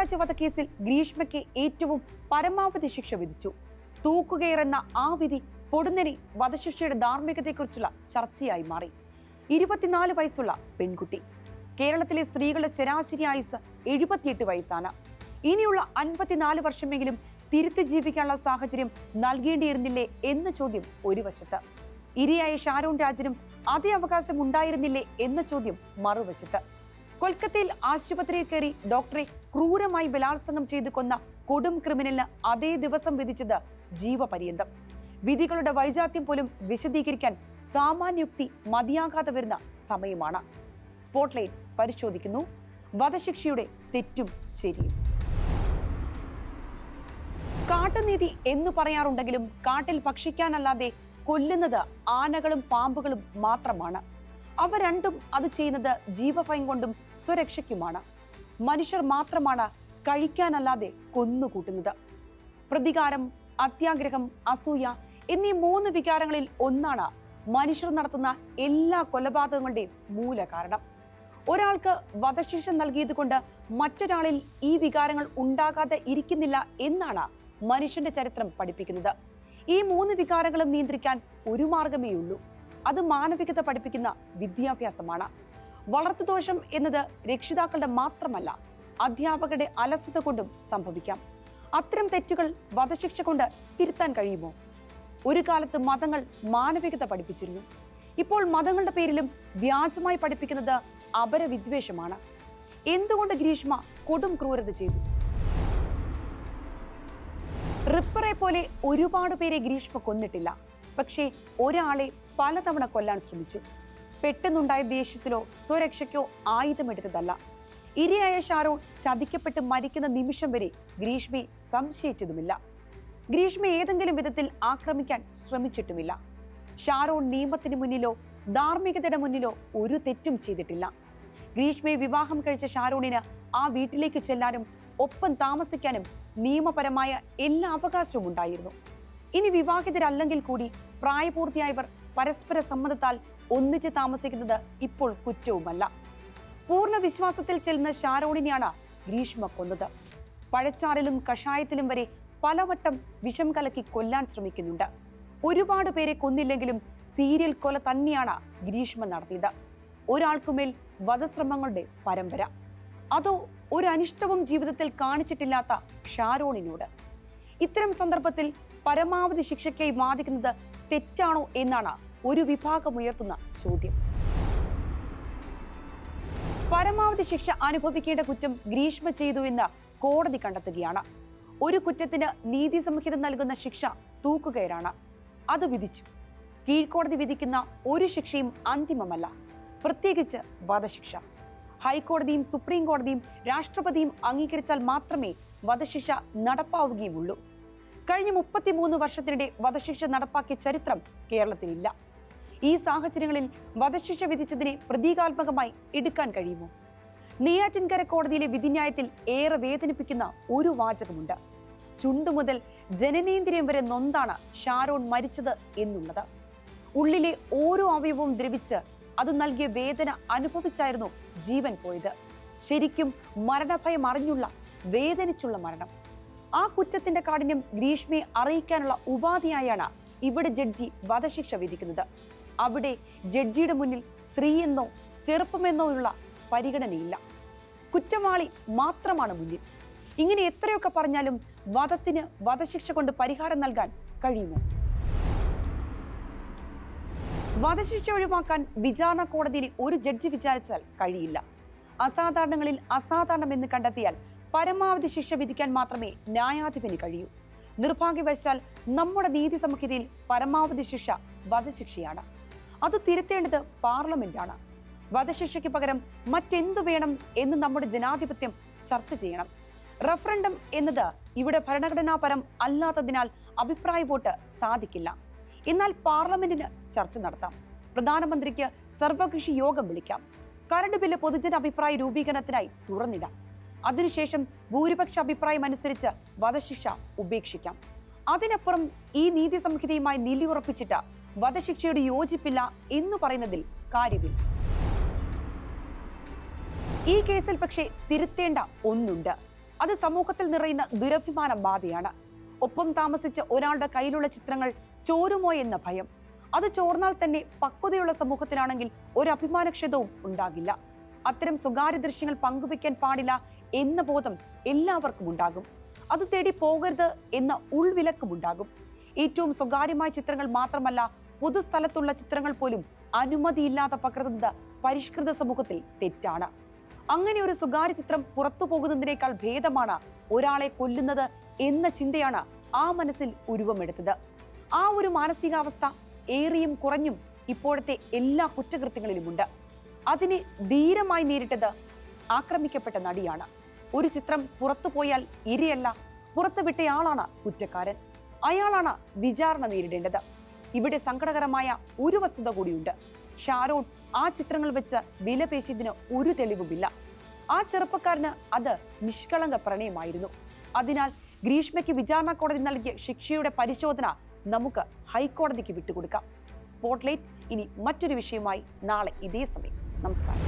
പൃഥ്വിരാജ് വധക്കേസിൽ ഗ്രീഷ്മയ്ക്ക് ഏറ്റവും പരമാവധി ശിക്ഷ വിധിച്ചു. തൂക്കുകയറെന്ന ആ വിധി പൊടുന്നനെ വധശിക്ഷയുടെ ധാർമ്മികതയെക്കുറിച്ചുള്ള ചർച്ചയായി മാറി. 24 വയസ്സുള്ള പെൺകുട്ടി. കേരളത്തിലെ സ്ത്രീകളുടെ ശരാശരി ആയുസ് 78 വയസ്സാണ്. ഇനിയുള്ള 54 വർഷമെങ്കിലും തിരുത്തി ജീവിക്കാനുള്ള സാഹചര്യം നൽകേണ്ടിയിരുന്നില്ലേ എന്ന ചോദ്യം ഒരു വശത്ത്. ഇരയായ ഷാരോൺ രാജിനും അതേ അവകാശം ഉണ്ടായിരുന്നില്ലേ എന്ന ചോദ്യം മറുവശത്ത്. കൊൽക്കത്തയിൽ ആശുപത്രിയിൽ കയറി ഡോക്ടറെ ക്രൂരമായി ബലാത്സംഗം ചെയ്തു കൊന്ന കൊടും ക്രിമിനലിന് അതേ ദിവസം വിധിച്ചത് ജീവപര്യന്തം. വിധികളുടെ വൈജാത്യം പോലും വിശദീകരിക്കാൻ സാമാന്യുക്തി മതിയാകാതെ വരുന്ന സമയമാണ്. സ്പോട്ട്ലൈറ്റ് പരിശോധിക്കുന്നു വധശിക്ഷയുടെ തെറ്റും ശരിയും. കാട്ടുനീതി എന്ന് പറയാറുണ്ടെങ്കിലും കാട്ടിൽ ഭക്ഷിക്കാനല്ലാതെ കൊല്ലുന്നത് ആനകളും പാമ്പുകളും മാത്രമാണ്. അവ രണ്ടും അത് ചെയ്യുന്നത് ജീവഭയം കൊണ്ടും സ്വരക്ഷയ്ക്കുമാണ്. മനുഷ്യർ മാത്രമാണ് കഴിക്കാനല്ലാതെ കൊന്നുകൂട്ടുന്നത്. പ്രതികാരം, അത്യാഗ്രഹം, അസൂയ എന്നീ 3 വികാരങ്ങളിൽ ഒന്നാണ് മനുഷ്യർ നടത്തുന്ന എല്ലാ കൊലപാതകങ്ങളുടെയും മൂല കാരണം. ഒരാൾക്ക് വധശിക്ഷ നൽകിയത് കൊണ്ട് മറ്റൊരാളിൽ ഈ വികാരങ്ങൾ ഉണ്ടാകാതെ ഇരിക്കുന്നില്ല എന്നാണ് മനുഷ്യന്റെ ചരിത്രം പഠിപ്പിക്കുന്നത്. ഈ 3 വികാരങ്ങളും നിയന്ത്രിക്കാൻ ഒരു മാർഗമേ ഉള്ളൂ. അത് മാനവികത പഠിപ്പിക്കുന്ന വിദ്യാഭ്യാസമാണ്. വളർത്തുദോഷം എന്നത് രക്ഷിതാക്കളുടെ മാത്രമല്ല, അധ്യാപകരുടെ അലസത കൊണ്ടും സംഭവിക്കാം. അത്തരം തെറ്റുകൾ വധശിക്ഷ കൊണ്ട് തിരുത്താൻ കഴിയുമോ? ഒരു കാലത്ത് മതങ്ങൾ മാനവികത പഠിപ്പിച്ചിരുന്നു. ഇപ്പോൾ മതങ്ങളുടെ പേരിലും വ്യാജമായി പഠിപ്പിക്കുന്നത് അപരവിദ്വേഷമാണ്. എന്തുകൊണ്ട് ഗ്രീഷ്മ കൊടും ക്രൂരത ചെയ്തു? റിപ്പറെ പോലെ ഒരുപാട് പേരെ ഗ്രീഷ്മ കൊന്നിട്ടില്ല. പക്ഷേ ഒരാളെ പലതവണ കൊല്ലാൻ ശ്രമിച്ചു. പെട്ടെന്നുണ്ടായ ദേഷ്യത്തിലോ സ്വരക്ഷയ്ക്കോ ആയുധമെടുത്തതല്ല. ഇരയായ ഷാരോൺ ചതിക്കപ്പെട്ട് മരിക്കുന്ന നിമിഷം വരെ ഗ്രീഷ്മയെ സംശയിച്ചതുമില്ല. ഗ്രീഷ്മയെ ഏതെങ്കിലും വിധത്തിൽ ആക്രമിക്കാൻ ശ്രമിച്ചിട്ടുമില്ല. ഷാരോൺ നിയമത്തിന് മുന്നിലോ ധാർമ്മികതയുടെ മുന്നിലോ ഒരു തെറ്റും ചെയ്തിട്ടില്ല. ഗ്രീഷ്മയെ വിവാഹം കഴിച്ച ഷാരോണിന് ആ വീട്ടിലേക്ക് ചെല്ലാനും ഒപ്പം താമസിക്കാനും നിയമപരമായ എല്ലാ അവകാശവും ഉണ്ടായിരുന്നു. ഇനി വിവാഹിതരല്ലെങ്കിൽ കൂടി പ്രായപൂർത്തിയായവർ പരസ്പര സമ്മതത്താൽ ഒന്നിച്ച് താമസിക്കുന്നത് ഇപ്പോൾ കുറ്റവുമല്ല. പൂർണ്ണ വിശ്വാസത്തിൽ ചെല്ലുന്ന ഷാരോണിനെയാണ് ഗ്രീഷ്മ കൊന്നത്. പഴച്ചാറിലും കഷായത്തിലും വരെ പലവട്ടം വിഷം കലക്കി കൊല്ലാൻ ശ്രമിക്കുന്നുണ്ട്. ഒരുപാട് പേരെ കൊന്നില്ലെങ്കിലും സീരിയൽ കൊല തന്നെയാണ് ഗ്രീഷ്മ നടത്തിയത്. ഒരാൾക്കുമേൽ വധശ്രമങ്ങളുടെ പരമ്പര. അതോ ഒരു അനിഷ്ടവും ജീവിതത്തിൽ കാണിച്ചിട്ടില്ലാത്ത ഷാരോണിനോട്. ഇത്തരം സന്ദർഭത്തിൽ പരമാവധി ശിക്ഷയ്ക്കായി വാദിക്കുന്നത് തെറ്റാണോ എന്നാണ് ഒരു വിഭാഗം ഉയർത്തുന്ന ചോദ്യം. പരമാവധി ശിക്ഷ അനുഭവിക്കേണ്ട കുറ്റം ഗ്രീഷ്മ ചെയ്തു എന്ന് കോടതി കണ്ടെത്തുകയാണ്. ഒരു കുറ്റത്തിന് നീതി സംഹിത നൽകുന്ന ശിക്ഷ തൂക്കുകയറാണ്. അത് വിധിച്ചു. കീഴ്ക്കോടതി വിധിക്കുന്ന ഒരു ശിക്ഷയും അന്തിമമല്ല, പ്രത്യേകിച്ച് വധശിക്ഷ. ഹൈക്കോടതിയും സുപ്രീം കോടതിയും രാഷ്ട്രപതിയും അംഗീകരിച്ചാൽ മാത്രമേ വധശിക്ഷ നടപ്പാവുകയുള്ളൂ. കഴിഞ്ഞ 33 വർഷത്തിനിടെ വധശിക്ഷ നടപ്പാക്കിയ ചരിത്രം കേരളത്തിലില്ല. ഈ സാഹചര്യങ്ങളിൽ വധശിക്ഷ വിധിച്ചതിനെ പ്രതീകാത്മകമായി എടുക്കാൻ കഴിയുമോ? നെയ്യാറ്റിൻകര കോടതിയിലെ വിധിന്യായത്തിൽ ഏറെ വേദനിപ്പിക്കുന്ന ഒരു വാചകമുണ്ട്. ചുണ്ടുമുതൽ ജനനേന്ദ്രിയം വരെ നൊന്താണ് ഷാരോൺ മരിച്ചത് എന്നുള്ളത്. ഉള്ളിലെ ഓരോ അവയവവും ദ്രവിച്ച് അത് നൽകിയ വേദന അനുഭവിച്ചായിരുന്നു ജീവൻ പോയത്. ശരിക്കും മരണഭയം അറിഞ്ഞുള്ള, വേദനിച്ചുള്ള മരണം. ആ കുറ്റത്തിന്റെ കാഠിന്യം ഗ്രീഷ്മയെ അറിയിക്കാനുള്ള ഉപാധിയായാണ് ഇവിടെ ജഡ്ജി വധശിക്ഷ വിധിക്കുന്നത്. അവിടെ ജഡ്ജിയുടെ മുന്നിൽ സ്ത്രീയെന്നോ ചെറുപ്പമെന്നോ ഉള്ള പരിഗണനയില്ല. കുറ്റവാളി മാത്രമാണ് മുന്നിൽ. ഇങ്ങനെ എത്രയൊക്കെ പറഞ്ഞാലും വധത്തിന് വധശിക്ഷ കൊണ്ട് പരിഹാരം നൽകാൻ കഴിയുമോ? വധശിക്ഷ ഒഴിവാക്കാൻ വിചാരണ കോടതിയിൽ ഒരു ജഡ്ജി വിചാരിച്ചാൽ കഴിയില്ല. അസാധാരണങ്ങളിൽ അസാധാരണമെന്ന് കണ്ടെത്തിയാൽ പരമാവധി ശിക്ഷ വിധിക്കാൻ മാത്രമേ ന്യായാധിപന് കഴിയൂ. നിർഭാഗ്യവശാൽ നമ്മുടെ നീതി സംഹിതയിൽ പരമാവധി ശിക്ഷ വധശിക്ഷയാണ്. അത് തിരുത്തേണ്ടത് പാർലമെന്റാണ്. വധശിക്ഷയ്ക്ക് പകരം മറ്റെന്തു വേണം എന്ന് നമ്മുടെ ജനാധിപത്യം ചർച്ച ചെയ്യണം. റഫറൻഡം എന്നത് ഇവിടെ ഭരണഘടനാപരം അല്ലാത്തതിനാൽ അഭിപ്രായ വോട്ട് സാധിക്കില്ല. എന്നാൽ പാർലമെന്റിന് ചർച്ച നടത്താം. പ്രധാനമന്ത്രിക്ക് സർവകക്ഷി യോഗം വിളിക്കാം. കരട് ബില്ല് പൊതുജനാഭിപ്രായ രൂപീകരണത്തിനായി തുറന്നിടാം. അതിനുശേഷം ഭൂരിപക്ഷ അഭിപ്രായം അനുസരിച്ച് വധശിക്ഷ ഉപേക്ഷിക്കാം. അതിനപ്പുറം ഈ നീതി സംഹിതയുമായി നിലയുറപ്പിച്ചിട്ട് വധശിക്ഷയുടെ യോജിപ്പില്ല എന്ന് പറയുന്നതിൽ കാര്യമില്ല. ഈ കേസിൽ പക്ഷേ തിരുത്തേണ്ട ഒന്നുണ്ട്. അത് സമൂഹത്തിൽ നിറയുന്ന ദുരഭിമാന ബാധയാണ്. ഒപ്പം താമസിച്ച ഒരാളുടെ കയ്യിലുള്ള ചിത്രങ്ങൾ ചോരുമോ എന്ന ഭയം. അത് ചോർന്നാൽ തന്നെ പക്വതയുള്ള സമൂഹത്തിലാണെങ്കിൽ ഒരു അഭിമാനക്ഷതവും ഉണ്ടാകില്ല. അത്തരം സ്വകാര്യ ദൃശ്യങ്ങൾ പങ്കുവെക്കാൻ പാടില്ല എന്ന ബോധം എല്ലാവർക്കും ഉണ്ടാകും. അത് തേടി പോകരുത് എന്ന ഉൾവിലക്കും ഉണ്ടാകും. ഏറ്റവും സ്വകാര്യമായ ചിത്രങ്ങൾ മാത്രമല്ല, പൊതുസ്ഥലത്തുള്ള ചിത്രങ്ങൾ പോലും അനുമതിയില്ലാതെ പകർത്തുന്നത് പരിഷ്കൃത സമൂഹത്തിൽ തെറ്റാണ്. അങ്ങനെ ഒരു സ്വകാര്യ ചിത്രം പുറത്തു പോകുന്നതിനേക്കാൾ ഭേദമാണ് ഒരാളെ കൊല്ലുന്നത് എന്ന ചിന്തയാണ് ആ മനസ്സിൽ ഉരുവമെടുത്തത്. ആ ഒരു മാനസികാവസ്ഥ ഏറിയും കുറഞ്ഞും ഇപ്പോഴത്തെ എല്ലാ കുറ്റകൃത്യങ്ങളിലുമുണ്ട്. അതിനെ ധീരമായി നേരിട്ടത് ആക്രമിക്കപ്പെട്ട നടിയാണ്. ഒരു ചിത്രം പുറത്തു പോയാൽ ഇരയല്ല, പുറത്തുവിട്ടയാളാണ് കുറ്റക്കാരൻ. അയാളാണ് വിചാരണ നേരിടേണ്ടത്. ഇവിടെ സങ്കടകരമായ ഒരു വസ്തുത കൂടിയുണ്ട്. ഷാരോൺ ആ ചിത്രങ്ങൾ വെച്ച് വിലപേശിയതിന് ഒരു തെളിവുമില്ല. ആ ചെറുപ്പക്കാരന് അത് നിഷ്കളങ്ക പ്രണയമായിരുന്നു. അതിനാൽ ഗ്രീഷ്മയ്ക്ക് വിചാരണ കോടതി നൽകിയ ശിക്ഷയുടെ പരിശോധന നമുക്ക് ഹൈക്കോടതിക്ക് വിട്ടുകൊടുക്കാം. സ്പോട്ട്ലൈറ്റ് ഇനി മറ്റൊരു വിഷയമായി നാളെ ഇതേ സമയം. നമസ്കാരം.